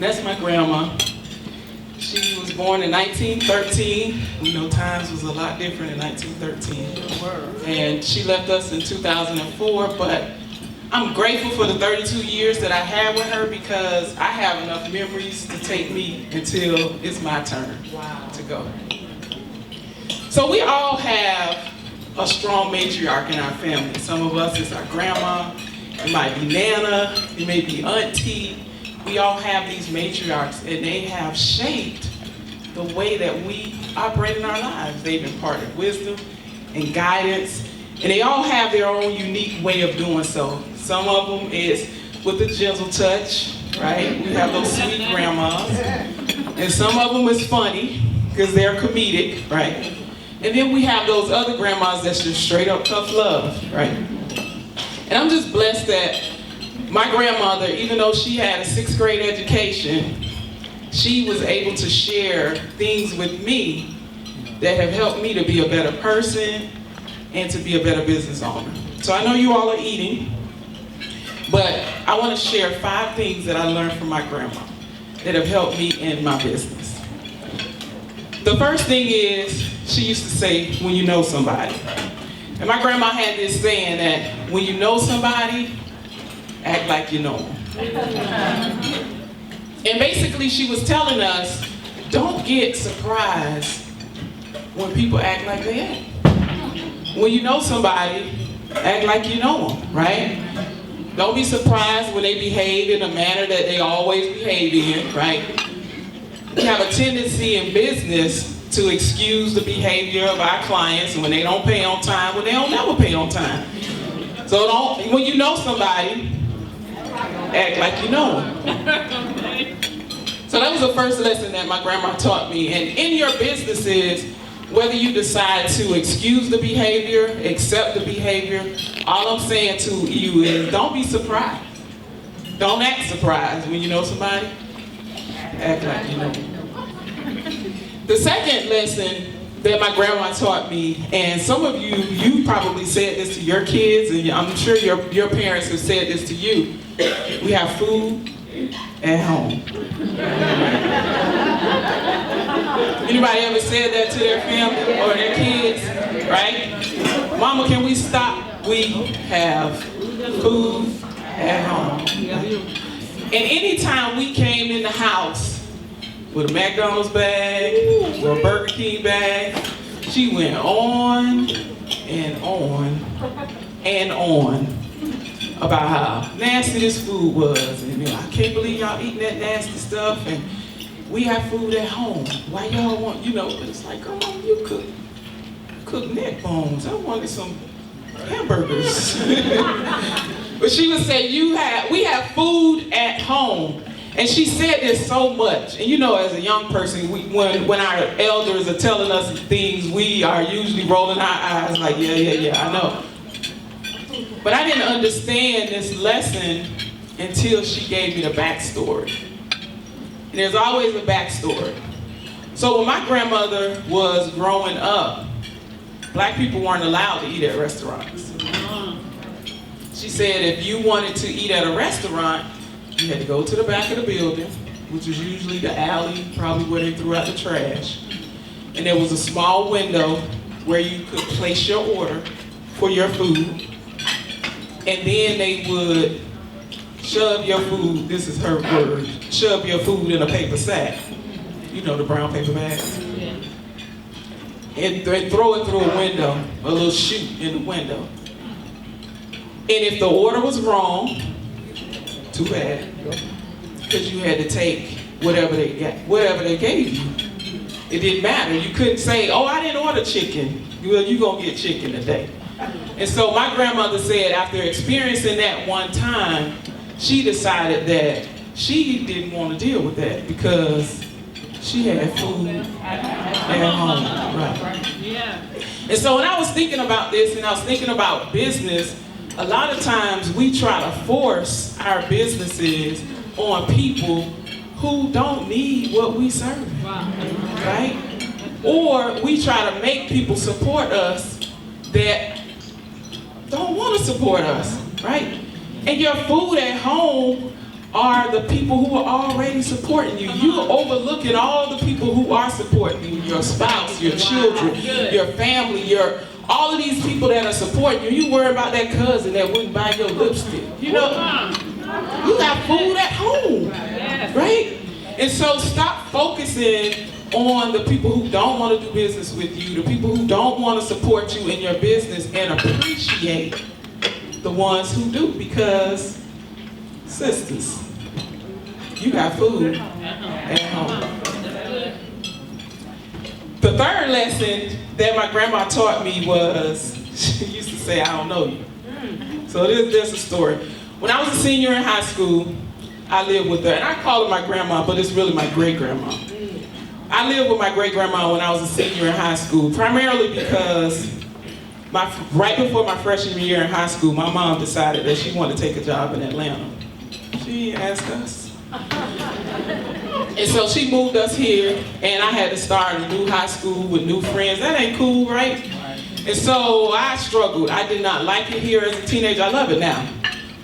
That's my grandma. She was born in 1913. We know times was a lot different in 1913. And she left us in 2004, but I'm grateful for the 32 years that I had with her because I have enough memories to take me until it's my turn to go. So we all have a strong matriarch in our family. Some of us is our grandma, it might be Nana, it may be auntie. We all have these matriarchs and they have shaped the way that we operate in our lives. They've imparted wisdom and guidance, and they all have their own unique way of doing so. Some of them is with a gentle touch, right? We have those sweet grandmas. And some of them is funny because they're comedic, right? And then we have those other grandmas that's just straight up tough love, right? And I'm just blessed that my grandmother, even though she had a 6th grade education, she was able to share things with me that have helped me to be a better person and to be a better business owner. So I know you all are eating, but I want to share 5 things that I learned from my grandma that have helped me in my business. The first thing is, she used to say, when you know somebody. And my grandma had this saying that when you know somebody, act like you know them. And basically she was telling us, don't get surprised when people act like they act. When you know somebody, act like you know them, right? Don't be surprised when they behave in a manner that they always behave in, right? We have a tendency in business to excuse the behavior of our clients when they don't pay on time, when they don't never pay on time. So when you know somebody, act like you know them. So that was the first lesson that my grandma taught me. And in your businesses, whether you decide to excuse the behavior, accept the behavior, all I'm saying to you is don't be surprised. Don't act surprised when you know somebody. Act like you know them. The second lesson that my grandma taught me, and some of you probably said this to your kids, and I'm sure your parents have said this to you. We have food at home. Anybody ever said that to their family or their kids, right? Mama, can we stop? We have food at home. And anytime we came in the house with a McDonald's bag or a Burger King bag, she went on and on and on about how nasty this food was. And I can't believe y'all eating that nasty stuff, and we have food at home. Why y'all want, but it's like, come on, you cook neck bones. I wanted some hamburgers. But she would say, we have food at home. And she said this so much. And as a young person, when our elders are telling us things, we are usually rolling our eyes like, yeah, I know. But I didn't understand this lesson until she gave me the backstory. And there's always a backstory. So when my grandmother was growing up, black people weren't allowed to eat at restaurants. She said if you wanted to eat at a restaurant, you had to go to the back of the building, which was usually the alley, probably where they threw out the trash. And there was a small window where you could place your order for your food. And then they would shove your food, this is her word, shove your food in a paper sack. The brown paper bags. Yeah. And throw it through a window, a little chute in the window. And if the order was wrong, too bad, because you had to take whatever they gave you. It didn't matter. You couldn't say, oh, I didn't order chicken. Well, you're going to get chicken today. And so my grandmother said after experiencing that one time, she decided that she didn't want to deal with that because she had food at home. Right. Yeah. And so when I was thinking about this and I was thinking about business, a lot of times we try to force our businesses on people who don't need what we serve, right? Or we try to make people support us that don't want to support us, right? And your food at home are the people who are already supporting you. You're overlooking all the people who are supporting you, your spouse, your children, your family, all of these people that are supporting you. You worry about that cousin that wouldn't buy your lipstick. You know, you got food at home, right? And so stop focusing on the people who don't want to do business with you, the people who don't want to support you in your business, and appreciate the ones who do, because sisters, you got food at home. The third lesson that my grandma taught me was, she used to say, I don't know you. So there's a story. When I was a senior in high school, I lived with her, and I call her my grandma, but it's really my great-grandma. I lived with my great-grandma when I was a senior in high school, primarily because right before my freshman year in high school, my mom decided that she wanted to take a job in Atlanta. She asked us. And so she moved us here, and I had to start a new high school with new friends. That ain't cool, right? And so I struggled. I did not like it here as a teenager. I love it now.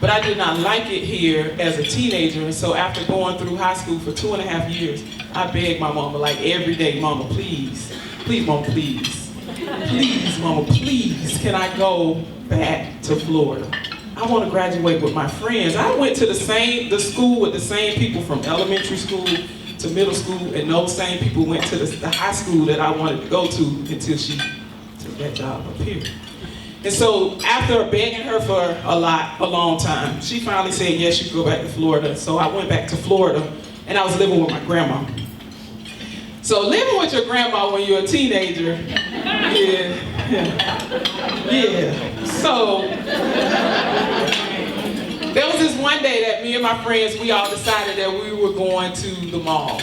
But I did not like it here as a teenager. And so after going through high school for 2.5 years, I begged my mama, like every day, Mama, please, please, Mama, please. Please, Mama, please, can I go back to Florida? I want to graduate with my friends. I went to the school with the same people from elementary school to middle school, and those same people went to the high school that I wanted to go to until she took that job up here. And so after begging her for a long time, she finally said yes, you could go back to Florida. So I went back to Florida, and I was living with my grandma. So living with your grandma when you're a teenager, yeah. So there was this one day that me and my friends, we all decided that we were going to the mall.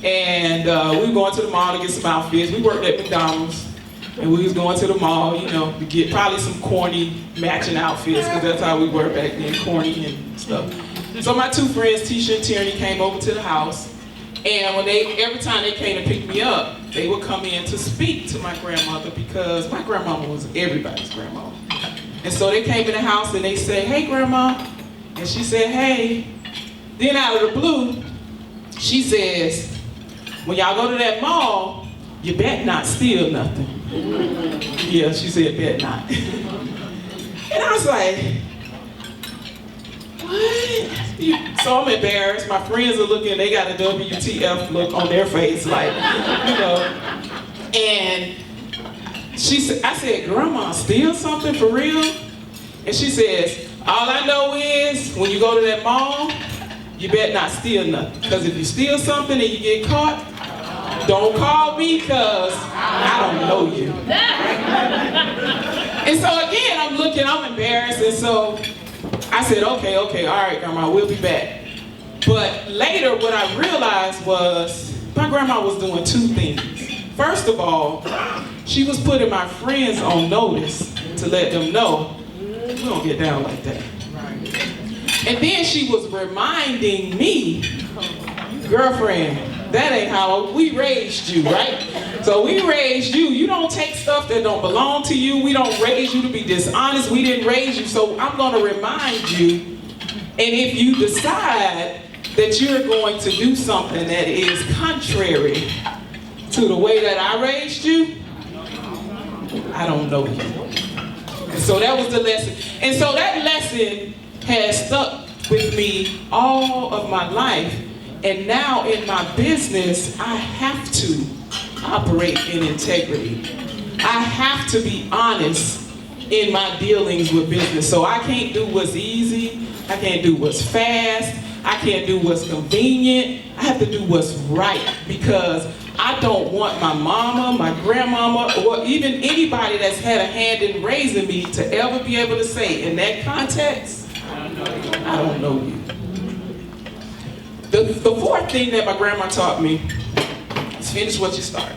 And we were going to the mall to get some outfits. We worked at McDonald's. And we was going to the mall, you know, to get probably some corny matching outfits, because that's how we were back then, corny and stuff. So my two friends, Tisha and Tierney, came over to the house, and every time they came to pick me up, they would come in to speak to my grandmother, because my grandmama was everybody's grandma. And so they came in the house and they said, hey, Grandma. And she said, hey. Then out of the blue, she says, when y'all go to that mall, you bet not steal nothing. Yeah, she said, bet not. And I was like, what? So I'm embarrassed. My friends are looking, they got a WTF look on their face, like, you know. And I said, Grandma, steal something for real? And she says, all I know is, when you go to that mall, you better not steal nothing. Because if you steal something and you get caught, don't call me, because I don't know you. And so again, I'm looking, I'm embarrassed, and so I said, okay, all right, Grandma, we'll be back. But later, what I realized was, my grandma was doing two things. First of all, she was putting my friends on notice to let them know, we don't get down like that. And then she was reminding me, girlfriend, that ain't how we raised you, right? So we raised you. You don't take stuff that don't belong to you. We don't raise you to be dishonest. We didn't raise you. So I'm going to remind you. And if you decide that you're going to do something that is contrary to the way that I raised you, I don't know you. And so that was the lesson. And so that lesson has stuck with me all of my life. And now in my business, I have to operate in integrity. I have to be honest in my dealings with business. So I can't do what's easy. I can't do what's fast. I can't do what's convenient. I have to do what's right, because I don't want my mama, my grandmama, or even anybody that's had a hand in raising me to ever be able to say, in that context, I don't know you. The fourth thing that my grandma taught me is finish what you start.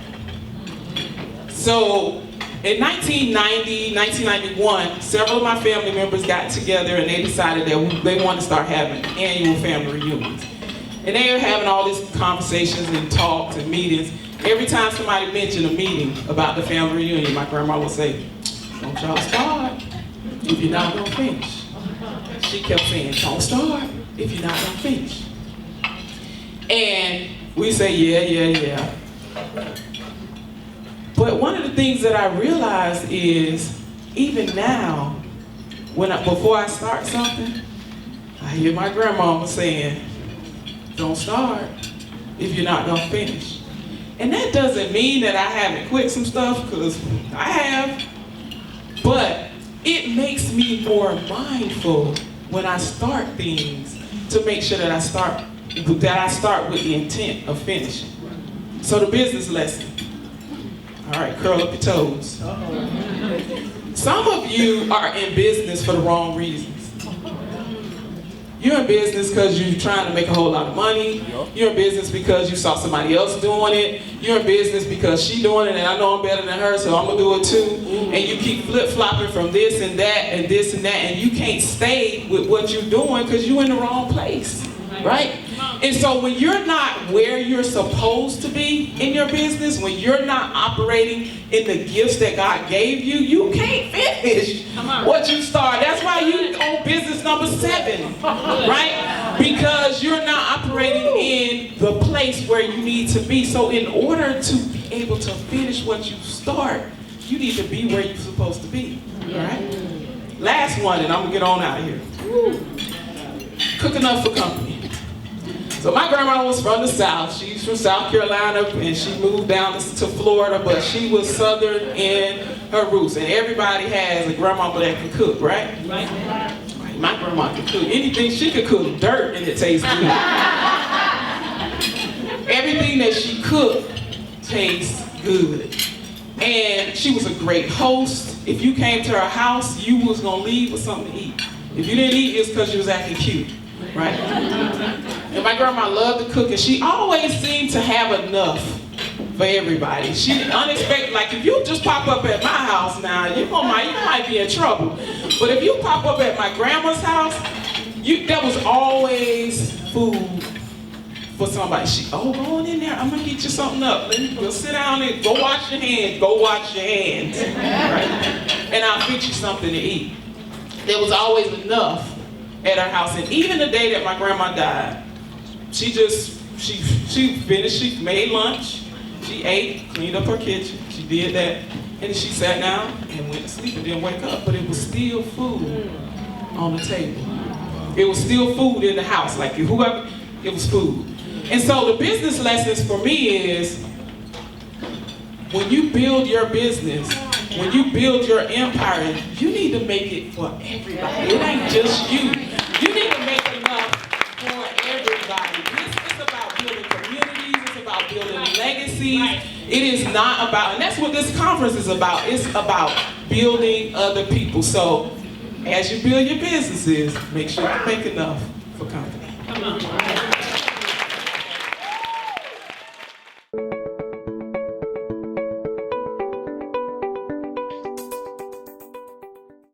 So in 1990, 1991, several of my family members got together and they decided that they wanted to start having annual family reunions. And they were having all these conversations and talks and meetings. Every time somebody mentioned a meeting about the family reunion, my grandma would say, don't y'all start if you're not gonna finish. She kept saying, don't start. if you're not gonna finish. And we say, yeah. But one of the things that I realize is, even now, before I start something, I hear my grandmama saying, don't start if you're not gonna finish. And that doesn't mean that I haven't quit some stuff, because I have, but it makes me more mindful when I start things to make sure that I start with the intent of finishing. So the business lesson. All right, curl up your toes. Some of you are in business for the wrong reasons. You're in business because you're trying to make a whole lot of money. You're in business because you saw somebody else doing it. You're in business because she's doing it and I know I'm better than her, so I'm going to do it too. And you keep flip-flopping from this and that and this and that, and you can't stay with what you're doing because you're in the wrong place, right? And so when you're not where you're supposed to be in your business, when you're not operating in the gifts that God gave you, you can't finish what you start. That's why you on business number 7, right? Because you're not operating in the place where you need to be. So in order to be able to finish what you start, you need to be where you're supposed to be, right? Last one, and I'm gonna get on out of here. Cooking up for company. So my grandma was from the South. She's from South Carolina, and she moved down to Florida, but she was Southern in her roots. And everybody has a grandma that can cook, right? Right. My grandma could cook anything. She could cook dirt and it tastes good. Everything that she cooked tastes good. And she was a great host. If you came to her house, you was gonna leave with something to eat. If you didn't eat, it's because you was acting cute, right? And my grandma loved to cook, and she always seemed to have enough for everybody. She unexpected, like if you just pop up at my house now, you might be in trouble. But if you pop up at my grandma's house, there was always food for somebody. Go on in there, I'm gonna get you something up. Go sit down and go wash your hands. Go wash your hands, right? And I'll get you something to eat. There was always enough at her house. And even the day that my grandma died, she finished, she made lunch, she ate, cleaned up her kitchen, she did that, and then she sat down and went to sleep and didn't wake up, but it was still food on the table. It was still food in the house, like whoever, it was food. And so the business lessons for me is, when you build your business, when you build your empire, you need to make it for everybody. It ain't just you. You need to make enough for everybody. This is about building communities. It's about building legacies. It is not about, and that's what this conference is about. It's about building other people. So as you build your businesses, make sure you make enough for company. Come on.